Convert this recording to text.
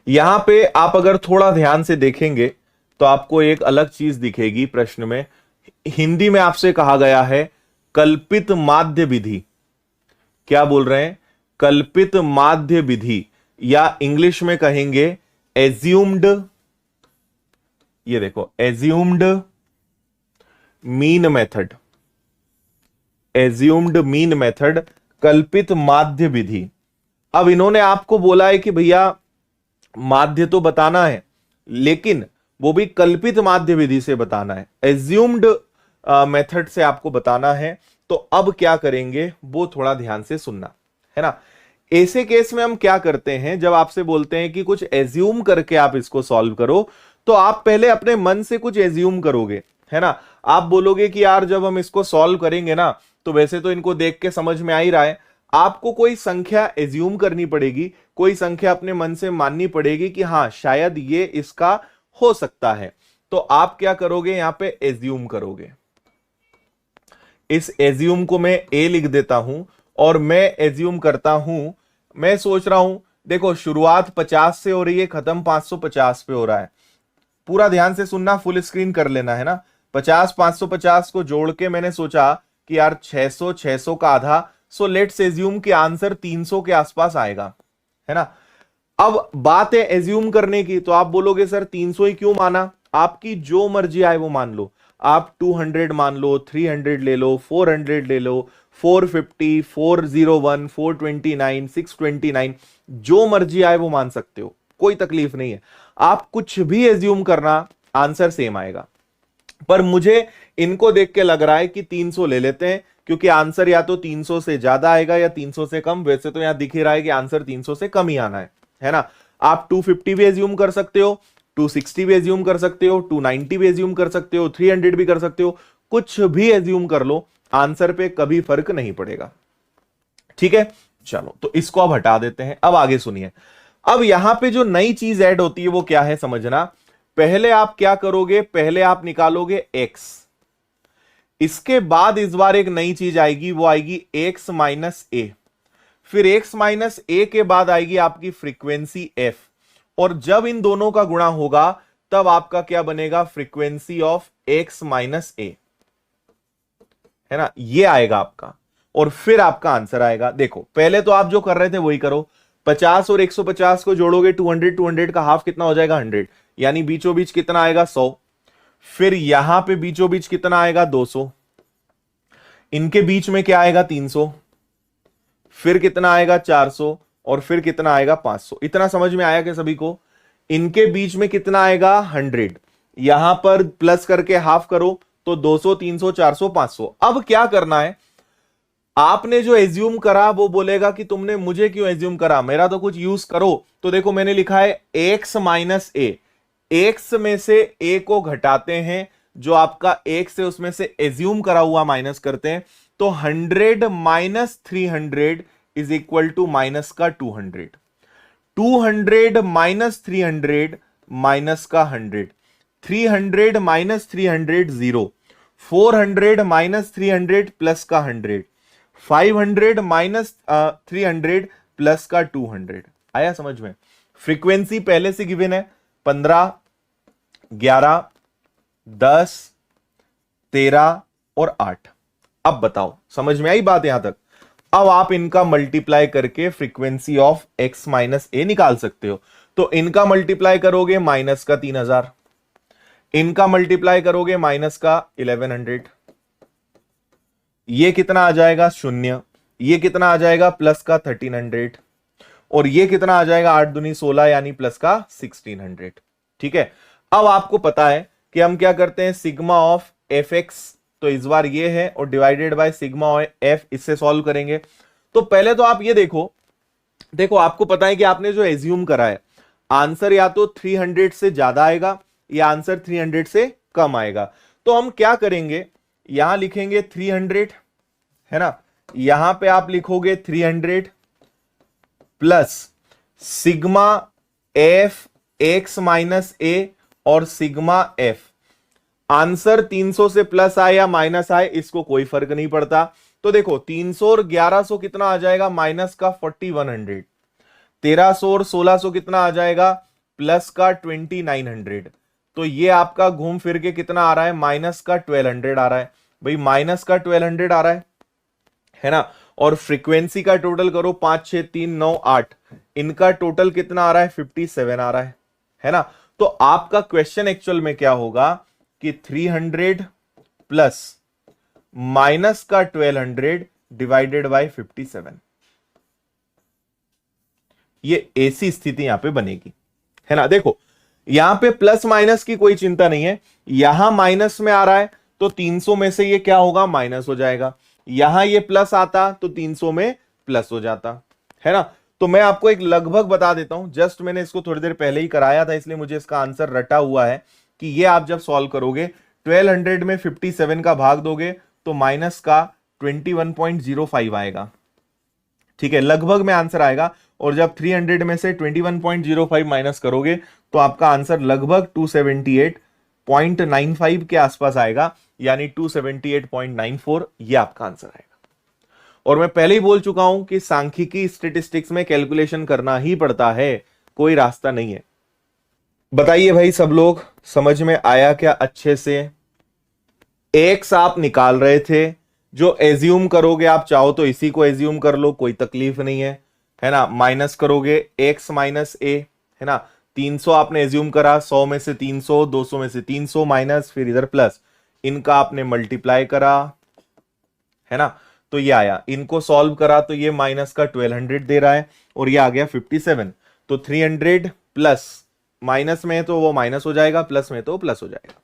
यहां पे आप अगर थोड़ा ध्यान से देखेंगे तो आपको एक अलग चीज दिखेगी प्रश्न में। हिंदी में आपसे कहा गया है कल्पित माध्य विधि। क्या बोल रहे हैं? कल्पित माध्य विधि, या इंग्लिश में कहेंगे एज्यूम्ड, ये देखो assumed mean method, assumed mean method, कल्पित माध्य विधि। अब इन्होंने आपको बोला है कि भैया माध्य तो बताना है, लेकिन वो भी कल्पित माध्य विधि से बताना है, एज्यूम्ड मेथड से आपको बताना है। तो अब क्या करेंगे वो थोड़ा ध्यान से सुनना है ना। ऐसे केस में हम क्या करते हैं, जब आपसे बोलते हैं कि कुछ एज्यूम करके आप इसको सॉल्व करो, तो आप पहले अपने मन से कुछ एज्यूम करोगे, है ना। आप बोलोगे कि यार जब हम इसको सॉल्व करेंगे ना, तो वैसे तो इनको देख के समझ में आ ही रहा है। आपको कोई संख्या एज्यूम करनी पड़ेगी, कोई संख्या अपने मन से माननी पड़ेगी कि हाँ शायद ये इसका हो सकता है। तो आप क्या करोगे, यहां पे एज्यूम करोगे। इस एज्यूम को मैं ए लिख देता हूं और मैं एज्यूम करता हूं, मैं सोच रहा हूं देखो शुरुआत 50 से हो रही है, खत्म 550 पे हो रहा है। पूरा ध्यान से सुनना, फुल स्क्रीन कर लेना है ना। 50 550 को जोड़ के मैंने सोचा कि यार 600 600 का आधा, सो लेट्स एज्यूम कि आंसर 300 के आसपास आएगा, है ना। अब बात है एज्यूम करने की, तो आप बोलोगे सर 300 ही क्यों माना? आपकी जो मर्जी आए वो मान लो। आप 200 मान लो, 300 ले लो, 400 ले लो, 450, 401, 429, 629, जो मर्जी आए वो मान सकते हो, कोई तकलीफ नहीं है। आप कुछ भी एज्यूम करना, आंसर सेम आएगा। पर मुझे इनको देख के लग रहा है कि 300 ले लेते हैं, क्योंकि आंसर या तो 300 से ज्यादा आएगा या 300 से कम। वैसे तो यहां दिख ही रहा है कि आंसर 300 से कम ही आना है ना। आप 250 भी एज्यूम कर सकते हो, 260 भी एज्यूम कर सकते हो, 290 भी एज्यूम कर सकते हो, 300 भी कर सकते हो, कुछ भी एज्यूम कर लो, आंसर पे कभी फर्क नहीं पड़ेगा। ठीक है, चलो तो इसको अब हटा देते हैं। अब आगे सुनिए। अब यहां पे जो नई चीज ऐड होती है वो क्या है समझना। पहले आप क्या करोगे, पहले आप निकालोगे x, इसके बाद इस बार एक नई चीज आएगी, वो आएगी x माइनस ए। फिर x माइनस ए के बाद आएगी आपकी फ्रीक्वेंसी f, और जब इन दोनों का गुणा होगा तब आपका क्या बनेगा, फ्रीक्वेंसी ऑफ x माइनस ए, है ना, ये आएगा आपका। और फिर आपका आंसर आएगा। देखो पहले तो आप जो कर रहे थे वही करो। 50 और 150 को जोड़ोगे 200, 200 का हाफ कितना हो जाएगा 100, यानी बीचों बीच कितना आएगा 100। फिर यहां पे बीचों बीच कितना आएगा 200, इनके बीच में क्या आएगा 300, फिर कितना आएगा 400, और फिर कितना आएगा 500। इतना समझ में आया क्या सभी को? इनके बीच में कितना आएगा 100, यहां पर प्लस करके हाफ करो तो 200, 300, 400, 500। अब क्या करना है, आपने जो एज्यूम करा वो बोलेगा कि तुमने मुझे क्यों एज्यूम करा, मेरा तो कुछ यूज करो। तो देखो मैंने लिखा है x माइनस ए, x में से a को घटाते हैं, जो आपका x है उसमें से एज्यूम करा हुआ माइनस करते हैं, तो 100 minus 300 is equal to minus का 200, 200 माइनस 300 माइनस का 100, 300 माइनस 300 0, 400 माइनस 300 प्लस का 100, 500 माइनस 300 प्लस का 200। आया समझ में? फ्रीक्वेंसी पहले से गिवन है 15, 11, 10, 13 और 8। अब बताओ समझ में आई बात यहां तक? अब आप इनका मल्टीप्लाई करके फ्रीक्वेंसी ऑफ x माइनस ए निकाल सकते हो। तो इनका मल्टीप्लाई करोगे माइनस का 3000, इनका मल्टीप्लाई करोगे माइनस का 1100, ये कितना आ जाएगा 0, ये कितना आ जाएगा प्लस का 1300, और ये कितना आ जाएगा 8 दूनी 16 यानी प्लस का 1600। ठीक है, अब आपको पता है कि हम क्या करते हैं, सिग्मा ऑफ एफ एक्स, तो इस बार ये है, और डिवाइडेड बाय सिग्मा एफ, इससे सॉल्व करेंगे। तो पहले तो आप ये देखो आपको पता है कि आपने जो एज्यूम करा है, आंसर या तो 300 से ज्यादा आएगा या आंसर 300 से कम आएगा। तो हम क्या करेंगे, यहां लिखेंगे 300, है ना, यहां पे आप लिखोगे 300 plus sigma F X minus A और सिग्मा एफ। आंसर 300 से प्लस आए या माइनस आए इसको कोई फर्क नहीं पड़ता। तो देखो 300 और 1100 कितना आ जाएगा, माइनस का 4100, 1300 और 1600 कितना आ जाएगा, प्लस का 2900, तो ये आपका घूम फिर के कितना आ रहा है, माइनस का 1200 आ रहा है। भाई माइनस का 1200 आ रहा है ना। और फ्रीक्वेंसी का टोटल करो, 5 6 3 9 8, इनका टोटल कितना आ रहा है, 57 आ रहा है ना। तो आपका क्वेश्चन एक्चुअल में क्या होगा कि 300 प्लस माइनस का 1200 डिवाइडेड बाय 57, ये ऐसी स्थिति यहां पे बनेगी, है ना। देखो यहां पे प्लस माइनस की कोई चिंता नहीं है, यहां माइनस में आ रहा है तो 300 में से ये क्या होगा, माइनस हो जाएगा। यहां ये प्लस आता तो 300 में प्लस हो जाता, है ना। तो मैं आपको एक लगभग बता देता हूं, जस्ट मैंने इसको थोड़ी देर पहले ही कराया था, इसलिए मुझे इसका आंसर रटा हुआ है कि ये आप जब सॉल्व करोगे 1200 में 57 का भाग दोगे तो माइनस का 21.05 आएगा, ठीक है, लगभग में आंसर आएगा। और जब 300 में से 21.05 माइनस करोगे तो आपका आंसर लगभग 278.95 के आसपास आएगा, यानी 278.94, ये आपका आंसर आएगा। और मैं पहले ही बोल चुका हूं कि सांख्यिकी स्टेटिस्टिक्स में कैलकुलेशन करना ही पड़ता है, कोई रास्ता नहीं है। बताइए भाई सब लोग, समझ में आया क्या अच्छे से? एक्स आप निकाल रहे थे, जो एज्यूम करोगे आप चाहो तो इसी को एज्यूम कर लो, कोई तकलीफ नहीं है ना। माइनस करोगे एक्स माइनस ए, है ना। 300 आपने एज्यूम करा, 100 में से 300, 200 में से 300 माइनस, फिर इधर प्लस, इनका आपने मल्टीप्लाई करा, है ना। तो ये आया, इनको सॉल्व करा तो ये माइनस का 1200 दे रहा है, और ये आ गया 57। तो 300 प्लस, माइनस में तो वो माइनस हो जाएगा, प्लस में तो प्लस हो जाएगा।